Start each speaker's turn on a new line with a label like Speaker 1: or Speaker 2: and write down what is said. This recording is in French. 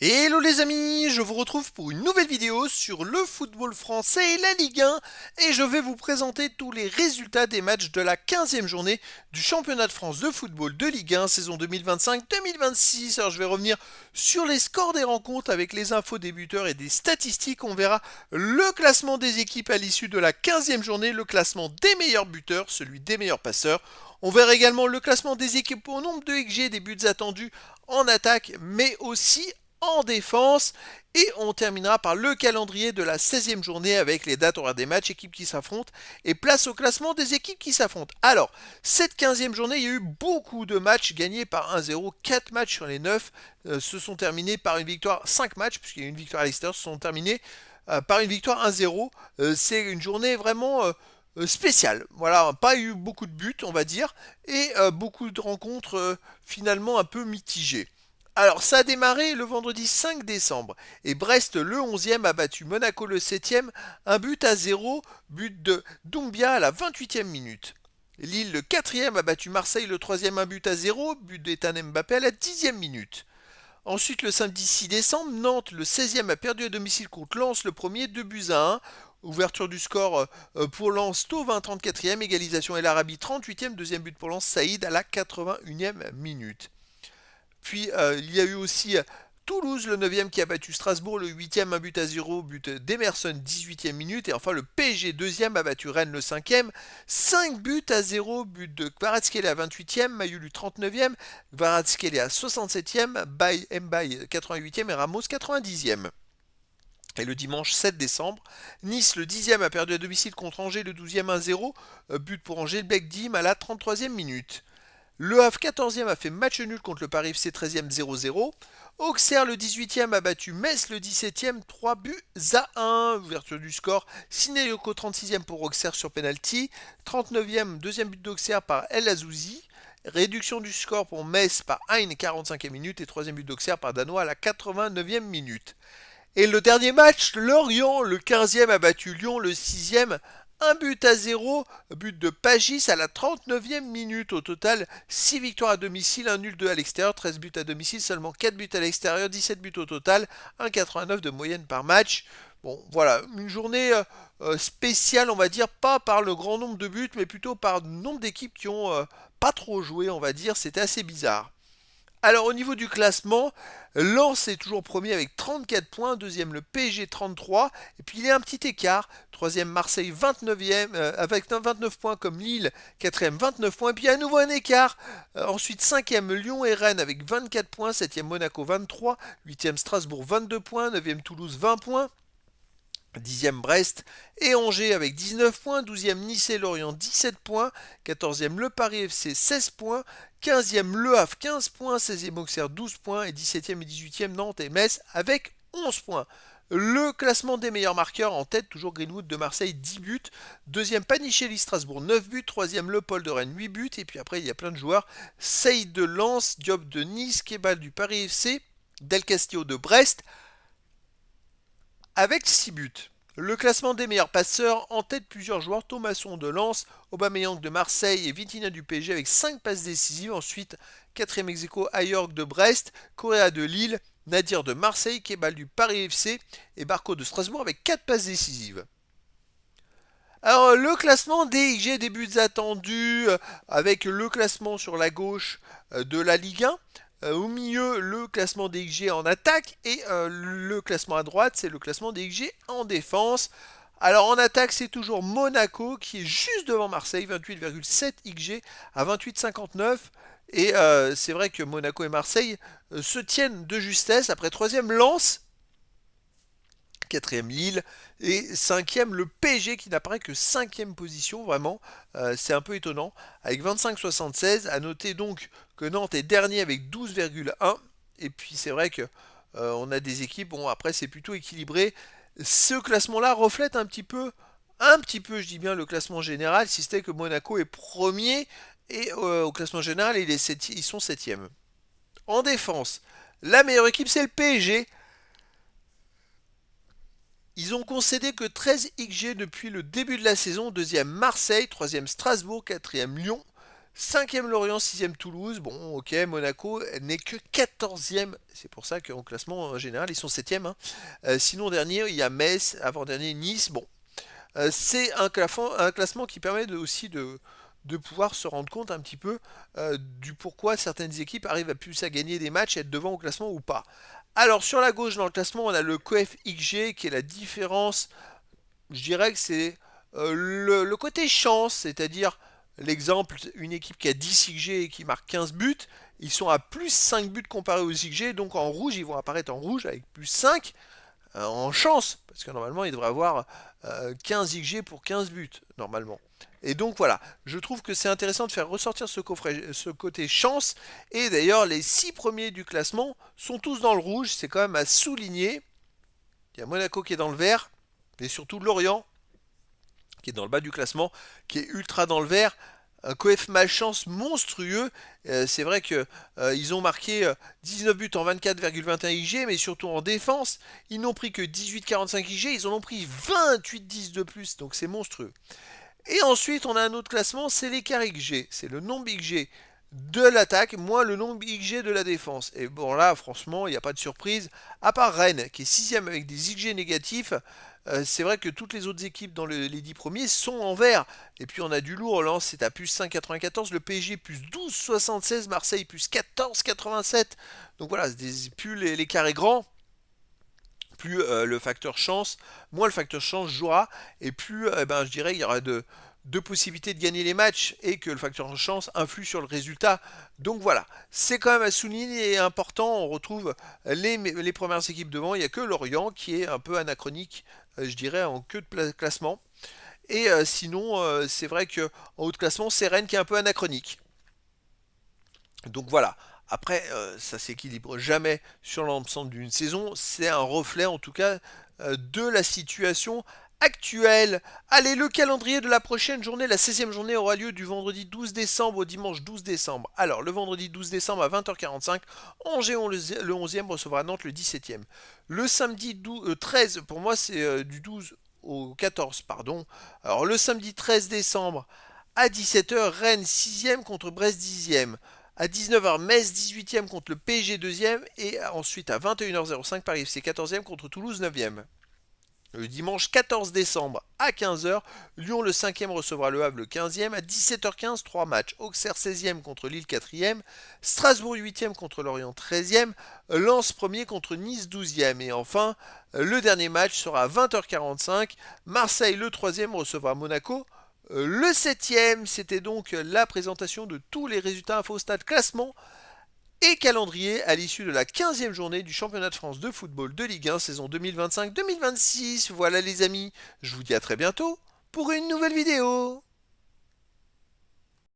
Speaker 1: Hello les amis, je vous retrouve pour une nouvelle vidéo sur le football français et la Ligue 1 et je vais vous présenter tous les résultats des matchs de la 15e journée du championnat de France de football de Ligue 1 saison 2025-2026. Alors je vais revenir sur les scores des rencontres avec les infos des buteurs et des statistiques. On verra le classement des équipes à l'issue de la 15e journée, le classement des meilleurs buteurs, celui des meilleurs passeurs. On verra également le classement des équipes au nombre de XG, des buts attendus en attaque, mais aussi en défense. Et on terminera par le calendrier de la 16e journée avec les dates horaires des matchs, équipes qui s'affrontent et place au classement des équipes qui s'affrontent. Alors, cette 15e journée, il y a eu beaucoup de matchs gagnés par 1-0. 4 matchs sur les 9 se sont terminés par une victoire. 5 matchs, puisqu'il y a eu une victoire à l'extérieur, se sont terminés par une victoire 1-0. C'est une journée vraiment spéciale. Voilà, pas eu beaucoup de buts, on va dire, et beaucoup de rencontres finalement un peu mitigées. Alors, ça a démarré le vendredi 5 décembre et Brest, le 11e, a battu Monaco, le 7e, 1-0, but de Doumbia à la 28e minute. Lille, le 4e, a battu Marseille, le 3e, 1-0, but d'Ethan Mbappé à la 10e minute. Ensuite, le samedi 6 décembre, Nantes, le 16e, a perdu à domicile contre Lens, le premier, 2-1. Ouverture du score pour Lens, Thauvin, 34e, égalisation El Arabi, 38e, deuxième but pour Lens, Saïd à la 81e minute. Puis il y a eu aussi Toulouse, le 9e, qui a battu Strasbourg, le 8e, 1-0, but d'Emerson, 18e minute. Et enfin le PSG, 2e, a battu Rennes, le 5e, 5-0, but de Kvaratskhelia à 28e, Mayulu, 39e, Kvaratskhelia à 67e, Mbaye, 88e et Ramos, 90e. Et le dimanche 7 décembre, Nice, le 10e, a perdu à domicile contre Angers, le 12e, 1-0, but pour Angers, le Bekdim à la 33e minute. Le Havre 14e a fait match nul contre le Paris FC 13e 0-0. Auxerre le 18e a battu Metz le 17e 3-1. Ouverture du score. Sinayoko 36e pour Auxerre sur penalty. 39e deuxième but d'Auxerre par El Azouzi. Réduction du score pour Metz par Hein 45e minute et troisième but d'Auxerre par Danois à la 89e minute. Et le dernier match, Lorient, le 15e, a battu Lyon, le 6e, 1-0, but de Pagis à la 39e minute. Au total, 6 victoires à domicile, 1 nul, 2 à l'extérieur, 13 buts à domicile, seulement 4 buts à l'extérieur, 17 buts au total, 1,89 de moyenne par match. Bon, voilà, une journée spéciale, on va dire, pas par le grand nombre de buts, mais plutôt par le nombre d'équipes qui ont pas trop joué, on va dire, c'était assez bizarre. Alors au niveau du classement, Lens est toujours premier avec 34 points, deuxième le PSG 33, et puis il y a un petit écart, troisième Marseille 29e avec 29 points comme Lille, quatrième 29 points, et puis à nouveau un écart, ensuite cinquième Lyon et Rennes avec 24 points, septième Monaco 23, huitième Strasbourg 22 points, neuvième Toulouse 20 points, 10e Brest et Angers avec 19 points, 12e Nice et Lorient 17 points, 14e le Paris FC 16 points, 15e Le Havre 15 points, 16e Auxerre 12 points et 17e et 18e Nantes et Metz avec 11 points. Le classement des meilleurs marqueurs en tête, toujours Greenwood de Marseille 10 buts, deuxième Panichelli Strasbourg 9 buts, troisième Le Paul de Rennes 8 buts et puis après il y a plein de joueurs, Sey de Lens, Diop de Nice, Kebal du Paris FC, Del Castillo de Brest, avec 6 buts. Le classement des meilleurs passeurs en tête plusieurs joueurs, Thomasson de Lens, Aubameyang de Marseille et Vitinha du PSG avec 5 passes décisives. Ensuite, 4ème ex-aequo Ayork de Brest, Correa de Lille, Nadir de Marseille, Kebal du Paris FC et Barco de Strasbourg avec 4 passes décisives. Alors le classement des XG des buts attendus avec le classement sur la gauche de la Ligue 1. Au milieu, le classement des XG en attaque et le classement à droite, c'est le classement des XG en défense. Alors en attaque, c'est toujours Monaco qui est juste devant Marseille, 28,7 XG à 28,59. Et c'est vrai que Monaco et Marseille se tiennent de justesse. Après troisième, Lens, quatrième Lille et cinquième le PSG qui n'apparaît que cinquième position vraiment. C'est un peu étonnant avec 25,76. À noter donc que Nantes est dernier avec 12,1 et puis c'est vrai que on a des équipes, bon après c'est plutôt équilibré. Ce classement là reflète un petit peu je dis bien le classement général, si c'était que Monaco est premier et au classement général ils sont septième. En défense, la meilleure équipe c'est le PSG. Ils ont concédé que 13 XG depuis le début de la saison. Deuxième Marseille, troisième Strasbourg, quatrième Lyon, 5e Lorient, 6e Toulouse. Bon, ok, Monaco n'est que 14e. C'est pour ça qu'en classement en général, ils sont 7e, hein. Sinon, dernier, il y a Metz, avant-dernier Nice. Bon, c'est un classement qui permet aussi de pouvoir se rendre compte un petit peu du pourquoi certaines équipes arrivent à plus à gagner des matchs et être devant au classement ou pas. Alors sur la gauche dans le classement, on a le coef XG qui est la différence. Je dirais que c'est le côté chance, c'est-à-dire l'exemple, une équipe qui a 10 XG et qui marque 15 buts, ils sont à plus 5 buts comparé aux XG, donc en rouge, ils vont apparaître en rouge avec plus 5 en chance, parce que normalement, il devrait avoir 15 XG pour 15 buts, normalement. Et donc voilà, je trouve que c'est intéressant de faire ressortir ce côté chance. Et d'ailleurs, les 6 premiers du classement sont tous dans le rouge, c'est quand même à souligner. Il y a Monaco qui est dans le vert, mais surtout Lorient qui est dans le bas du classement, qui est ultra dans le vert. Un coef malchance monstrueux. C'est vrai que ils ont marqué 19 buts en 24,21 IG, mais surtout en défense, ils n'ont pris que 18,45 IG, ils en ont pris 28,10 de plus, donc c'est monstrueux. Et ensuite, on a un autre classement, c'est l'écart XG, c'est le nombre XG de l'attaque moins le nombre XG de la défense. Et bon là, franchement, il n'y a pas de surprise, à part Rennes, qui est 6ème avec des XG négatifs. C'est vrai que toutes les autres équipes dans les 10 premiers sont en vert. Et puis on a du lourd, Lens c'est à plus 5,94, le PSG plus 12,76, Marseille plus 14,87. Donc voilà, plus l'écart est grand, plus le facteur chance, moins le facteur chance jouera, et plus je dirais il y aura de possibilités de gagner les matchs et que le facteur chance influe sur le résultat. Donc voilà, c'est quand même à souligner et important. On retrouve les premières équipes devant. Il n'y a que Lorient qui est un peu anachronique, je dirais, en queue de classement. Et sinon, c'est vrai que en haut de classement, c'est Rennes qui est un peu anachronique. Donc voilà. Après, ça s'équilibre jamais sur l'ensemble d'une saison. C'est un reflet, en tout cas, de la situation actuelle. Allez, le calendrier de la prochaine journée, la 16e journée aura lieu du vendredi 12 décembre au dimanche 12 décembre. Alors, le vendredi 12 décembre à 20h45, Angers le 11e recevra Nantes le 17e. Le samedi 13, pour moi c'est du 12 au 14, pardon. Alors, le samedi 13 décembre à 17h, Rennes 6e contre Brest 10e. À 19h, Metz 18e contre le PSG 2e. Et ensuite à 21h05, Paris FC 14e contre Toulouse 9e. Le dimanche 14 décembre à 15h, Lyon le 5e recevra le Havre le 15e. À 17h15, 3 matchs. Auxerre 16e contre Lille 4e. Strasbourg 8e contre Lorient 13e. Lens 1er contre Nice 12e. Et enfin, le dernier match sera à 20h45. Marseille le 3e recevra Monaco le 7e. C'était donc la présentation de tous les résultats InfoStat classement et calendrier à l'issue de la 15e journée du championnat de France de football de Ligue 1 saison 2025-2026. Voilà les amis, je vous dis à très bientôt pour une nouvelle vidéo.